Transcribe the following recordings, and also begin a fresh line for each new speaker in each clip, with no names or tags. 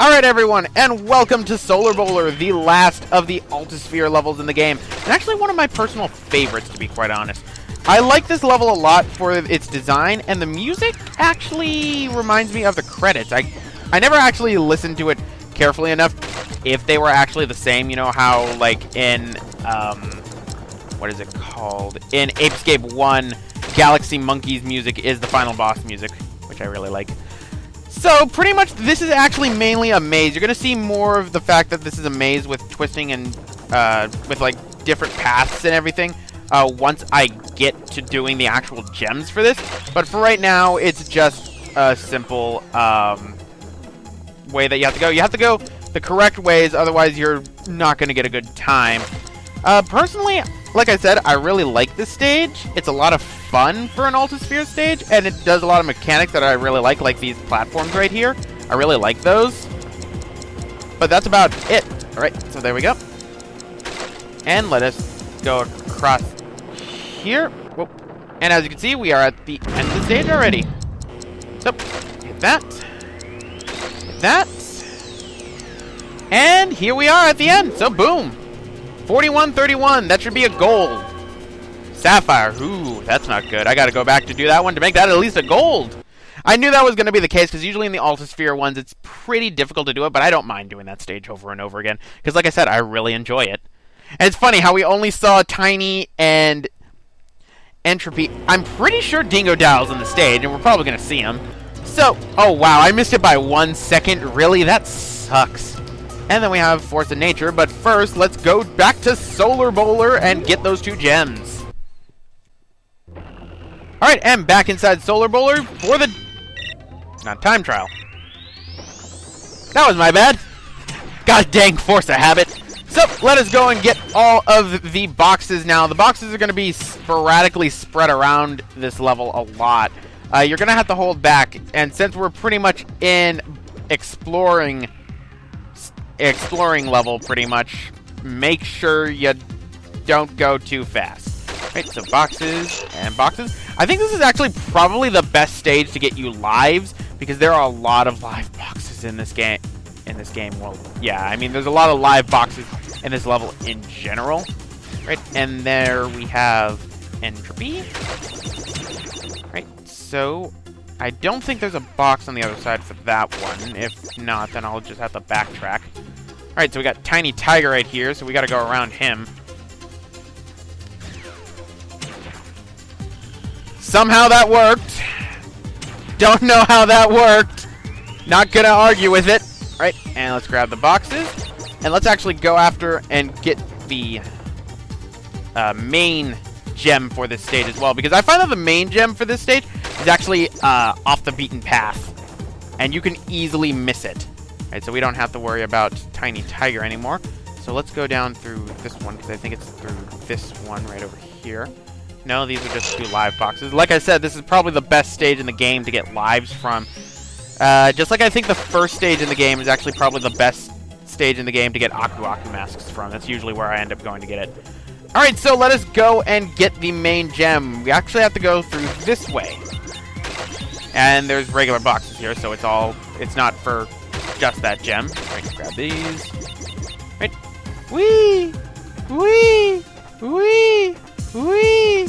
Alright everyone, and welcome to Solar Bowler, the last of the Altisphere levels in the game. And actually one of my personal favorites, to be quite honest. I like this level a lot for its design, and the music actually reminds me of the credits. I never actually listened to it carefully enough if they were actually the same. You know how, like, in, what is it called? In Apescape 1, Galaxy Monkey's music is the final boss music, which I really like. So, pretty much, this is actually mainly a maze. You're going to see more of the fact that this is a maze with twisting and, with, like, different paths and everything, once I get to doing the actual gems for this. But for right now, it's just a simple, way that you have to go. You have to go the correct ways, otherwise you're not going to get a good time. Personally, like I said, I really like this stage. It's a lot of fun for an Altisphere stage, and it does a lot of mechanics that I really like these platforms right here. I really like those. But that's about it. Alright, so there we go. And let us go across here. Whoop. And as you can see, we are at the end of the stage already. So, hit that. Hit that. And here we are at the end. So, boom. 41-31. That should be a gold. Sapphire. Ooh, that's not good. I gotta go back to do that one to make that at least a gold. I knew that was going to be the case, because usually in the Altisphere ones, it's pretty difficult to do it, but I don't mind doing that stage over and over again, because like I said, I really enjoy it. And it's funny how we only saw Tiny and Entropy. I'm pretty sure Dingo Dow's on the stage, and we're probably going to see him. So, oh wow, I missed it by 1 second. Really? That sucks. And then we have Force of Nature, but first, let's go back to Solar Bowler and get those 2 gems. Alright, and back inside Solar Bowler for the... not time trial. That was my bad. God dang force of habit. So, let us go and get all of the boxes now. The boxes are going to be sporadically spread around this level a lot. You're going to have to hold back, and since we're pretty much in exploring level, pretty much, make sure you don't go too fast. Right, so boxes and boxes. I think this is actually probably the best stage to get you lives, because there are a lot of live boxes in this game. Well, yeah, I mean, there's a lot of live boxes in this level in general. Right, and there we have Entropy. Right, so I don't think there's a box on the other side for that one. If not, then I'll just have to backtrack. Alright, so we got Tiny Tiger right here, so we gotta go around him. Somehow that worked. Don't know how that worked. Not gonna argue with it. Alright, and let's grab the boxes. And let's actually go after and get the main gem for this stage as well. Because I find that the main gem for this stage is actually off the beaten path. And you can easily miss it. Alright, so we don't have to worry about Tiny Tiger anymore. So let's go down through this one, because I think it's through this one right over here. No, these are just 2 live boxes. Like I said, this is probably the best stage in the game to get lives from. Just like I think the first stage in the game is actually probably the best stage in the game to get Aku Aku masks from. That's usually where I end up going to get it. Alright, so let us go and get the main gem. We actually have to go through this way. And there's regular boxes here, so it's not for just that gem. Alright, grab these. Right. Whee! Whee! Whee! Whee!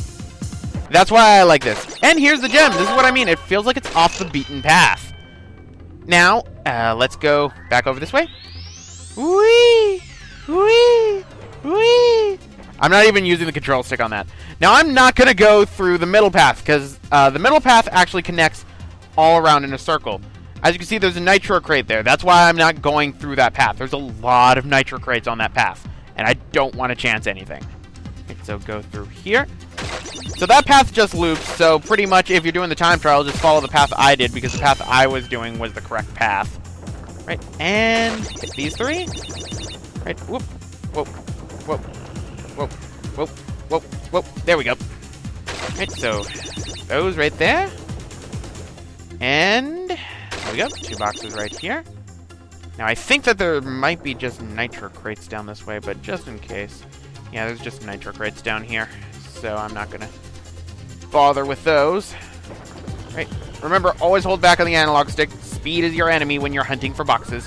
That's why I like this. And here's the gem. This is what I mean. It feels like it's off the beaten path. Now, let's go back over this way. Whee! Whee! Whee! I'm not even using the control stick on that. Now, I'm not going to go through the middle path, because the middle path actually connects all around in a circle. As you can see, there's a nitro crate there. That's why I'm not going through that path. There's a lot of nitro crates on that path, and I don't want to chance anything. Okay, so go through here. So that path just loops, so pretty much if you're doing the time trial, just follow the path I did, because the path I was doing was the correct path. Right, and hit these 3. Right, whoop, whoop, whoop, whoop, whoop, whoop, whoop. There we go. Right, so those right there. And there we go, 2 boxes right here. Now I think that there might be just nitro crates down this way, but just in case. Yeah, there's just nitro crates down here, so I'm not gonna bother with those. Right, remember, always hold back on the analog stick, speed is your enemy when you're hunting for boxes.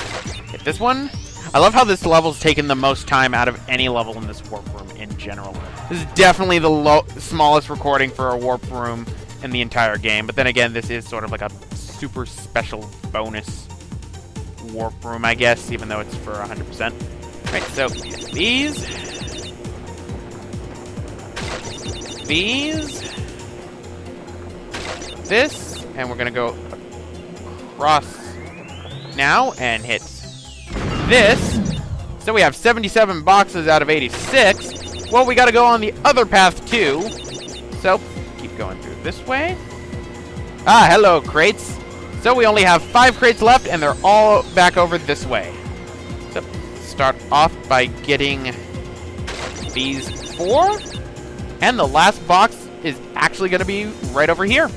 Hit this one. I love how this level's taken the most time out of any level in this warp room in general. This is definitely the smallest recording for a warp room in the entire game. But then again, this is sort of like a super special bonus warp room, I guess, even though it's for 100%. Right, so these. This, and we're gonna go across now and hit this. So we have 77 boxes out of 86. Well, we gotta go on the other path too. So keep going through this way. Ah, hello, crates. So we only have 5 crates left, and they're all back over this way. So start off by getting these 4. And the last box is actually going to be right over here.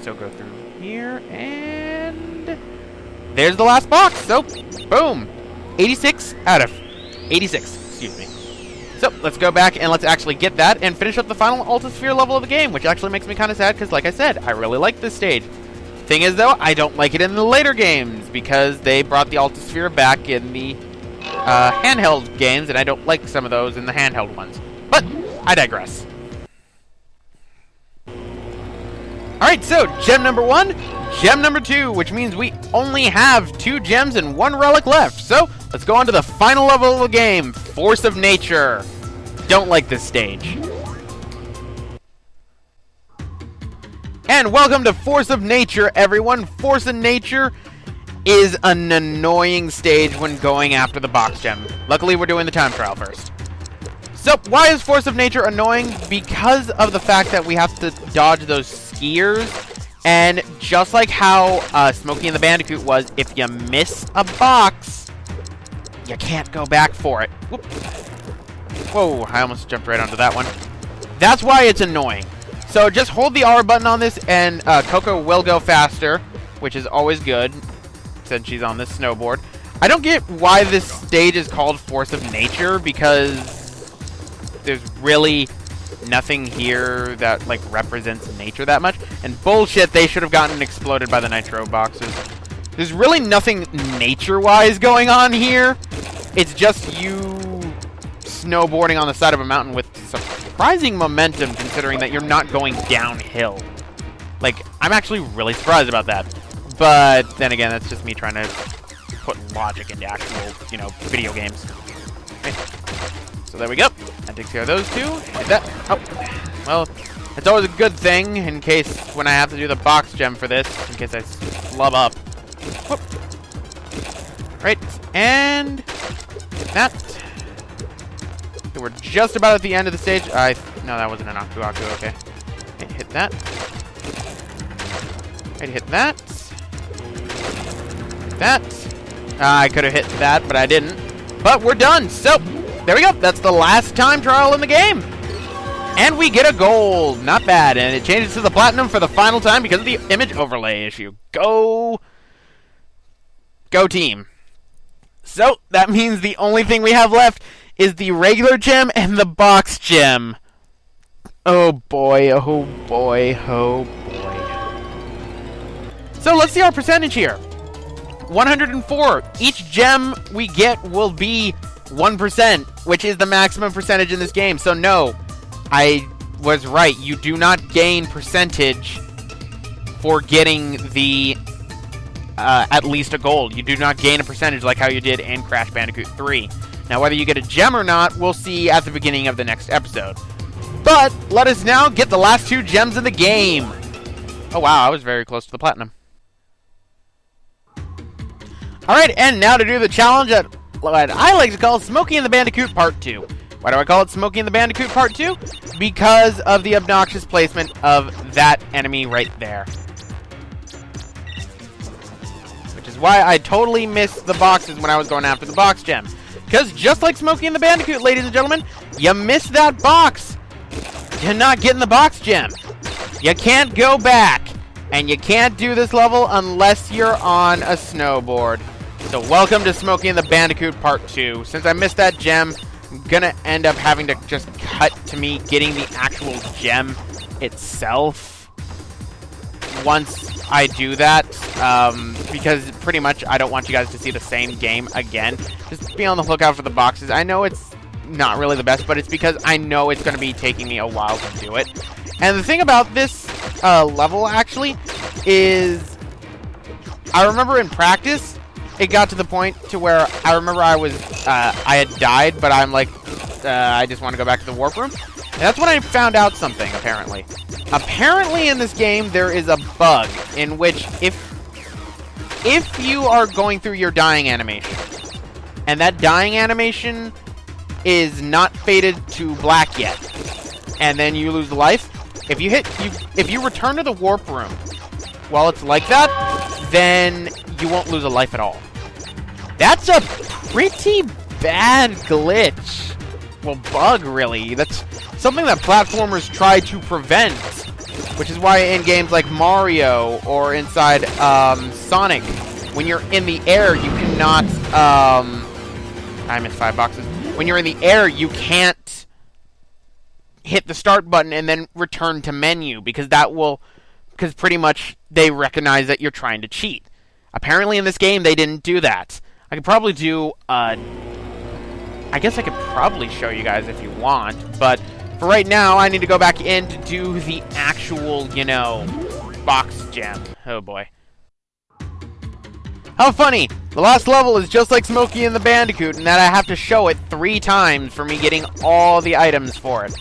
So go through here, and there's the last box. So, boom. 86 out of 86, excuse me. So, let's go back and let's actually get that and finish up the final Altosphere level of the game, which actually makes me kind of sad because, like I said, I really like this stage. Thing is, though, I don't like it in the later games because they brought the Altosphere back in the handheld games, and I don't like some of those in the handheld ones. But I digress. Alright, so gem number 1, gem number 2, which means we only have 2 gems and 1 relic left. So let's go on to the final level of the game, Force of Nature. Don't like this stage. And welcome to Force of Nature, everyone. Force of Nature is an annoying stage when going after the box gem. Luckily, we're doing the time trial first. So, why is Force of Nature annoying? Because of the fact that we have to dodge those skiers. And just like how Smokey and the Bandicoot was, if you miss a box, you can't go back for it. Whoop. Whoa, I almost jumped right onto that one. That's why it's annoying. So, just hold the R button on this, and Coco will go faster, which is always good, since she's on this snowboard. I don't get why this stage is called Force of Nature, because there's really nothing here that, like, represents nature that much. And bullshit, they should have gotten exploded by the nitro boxes. There's really nothing nature-wise going on here. It's just you snowboarding on the side of a mountain with surprising momentum, considering that you're not going downhill. Like, I'm actually really surprised about that. But then again, that's just me trying to put logic into actual, you know, video games. Okay. So there we go. That takes care of those 2. Hit that. Oh, well, it's always a good thing in case when I have to do the box gem for this, in case I flub up. Whoop. Right, and that. So we're just about at the end of the stage. No, that wasn't an Aku Aku. Okay. Hit that. Right, hit that. That. I could have hit that, but I didn't. But we're done. So there we go. That's the last time trial in the game. And we get a gold. Not bad. And it changes to the platinum for the final time because of the image overlay issue. Go team. So that means the only thing we have left is the regular gem and the box gem. Oh boy, oh boy, oh boy. So let's see our percentage here. 104. Each gem we get will be 1%, which is the maximum percentage in this game. So no, I was right. You do not gain percentage for getting the at least a gold. You do not gain a percentage like how you did in Crash Bandicoot 3. Now, whether you get a gem or not, we'll see at the beginning of the next episode. But let us now get the last 2 gems in the game. Oh wow, I was very close to the platinum. Alright, and now to do the challenge at what I like to call Smokey and the Bandicoot Part 2. Why do I call it Smokey and the Bandicoot Part 2? Because of the obnoxious placement of that enemy right there. Which is why I totally missed the boxes when I was going after the box gem. Because just like Smokey and the Bandicoot, ladies and gentlemen, you missed that box. You're not getting the box gem. You can't go back. And you can't do this level unless you're on a snowboard. So welcome to Smokey and the Bandicoot Part 2. Since I missed that gem, I'm gonna end up having to just cut to me getting the actual gem itself once I do that, because pretty much I don't want you guys to see the same game again. Just be on the lookout for the boxes. I know it's not really the best, but it's because I know it's going to be taking me a while to do it. And the thing about this level, actually, is I remember in practice, it got to the point to where I remember I had died, but I'm like, I just want to go back to the warp room. And that's when I found out something, apparently. Apparently in this game, there is a bug in which if you are going through your dying animation, and that dying animation is not faded to black yet, and then you lose life, if you return to the warp room while it's like that, then you won't lose a life at all. That's a pretty bad glitch. Well, bug, really. That's something that platformers try to prevent, which is why in games like Mario or inside Sonic, when you're in the air, you cannot... I missed 5 boxes. When you're in the air, you can't hit the start button and then return to menu, because because pretty much they recognize that you're trying to cheat. Apparently in this game, they didn't do that. I could probably do... I guess I could probably show you guys if you want, but for right now, I need to go back in to do the actual, box gem. Oh boy. How funny! The last level is just like Smokey and the Bandicoot, in that I have to show it 3 times for me getting all the items for it.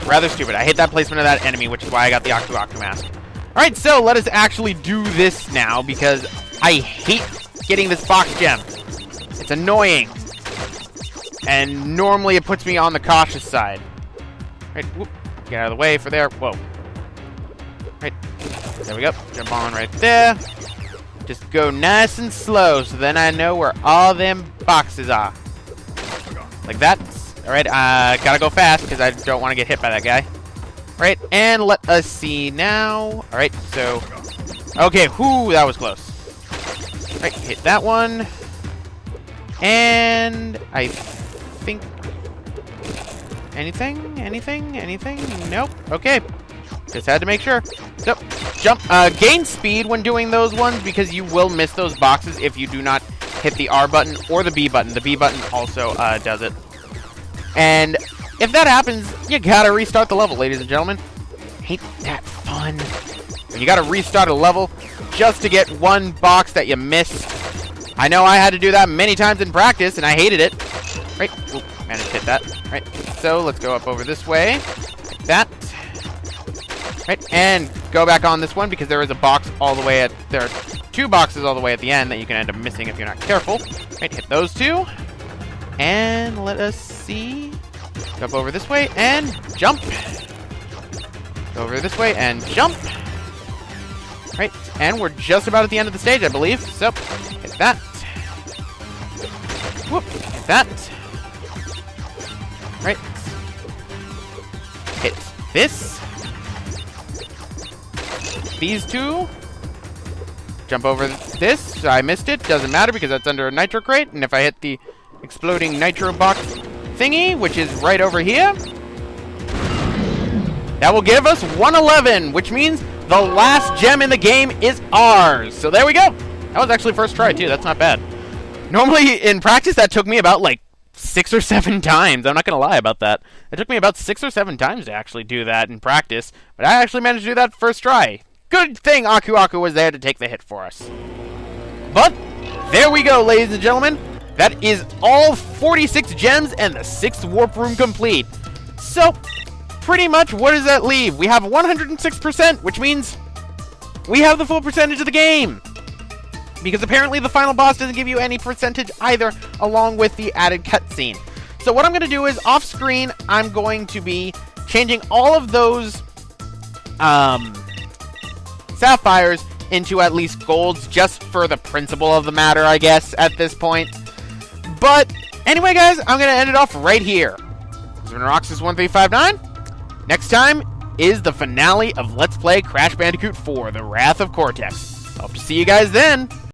Rather stupid. I hate that placement of that enemy, which is why I got the Aku mask. Alright, so let us actually do this now, because I hate getting this box gem. It's annoying. And normally it puts me on the cautious side. Right, whoop. Get out of the way for there. Whoa. Right. There we go. Jump on right there. Just go nice and slow, so then I know where all them boxes are. Like that. Alright, gotta go fast, because I don't want to get hit by that guy. Right, and let us see now. Alright, so... Okay, whoo, that was close. Right, hit that one. And I think... Anything? Nope. Okay. Just had to make sure. So, jump. Gain speed when doing those ones, because you will miss those boxes if you do not hit the R button or the B button. The B button also does it. And if that happens, you gotta restart the level, ladies and gentlemen. Ain't that fun? When you gotta restart a level just to get one box that you missed. I know I had to do that many times in practice, and I hated it. Right. Oop, managed to hit that. Right. So, let's go up over this way. Like that. Right. And go back on this one, because there is a box all the way at... There are 2 boxes all the way at the end that you can end up missing if you're not careful. Right. Hit those 2. And let us see. Jump over this way and jump. Go over this way and jump. Right. And we're just about at the end of the stage, I believe. So, hit that. Whoop. Hit that. Right. Hit this. These 2. Jump over this. I missed it. Doesn't matter, because that's under a nitro crate. And if I hit the exploding nitro box thingy, which is right over here, that will give us 111, which means the last gem in the game is ours. So there we go. That was actually first try, too. That's not bad. Normally, in practice, that took me about, 6 or 7 times. I'm not going to lie about that. It took me about 6 or 7 times to actually do that in practice, but I actually managed to do that first try. Good thing Aku was there to take the hit for us. But, there we go, ladies and gentlemen. That is all 46 gems and the 6th warp room complete. So, pretty much, what does that leave? We have 106%, which means we have the full percentage of the game. Because apparently the final boss doesn't give you any percentage either, along with the added cutscene. So what I'm going to do is, off screen, I'm going to be changing all of those sapphires into at least golds, just for the principle of the matter, I guess, at this point. But anyway, guys, I'm going to end it off right here. This has been Roxas1359. Next time is the finale of Let's Play Crash Bandicoot 4, The Wrath of Cortex. Hope to see you guys then.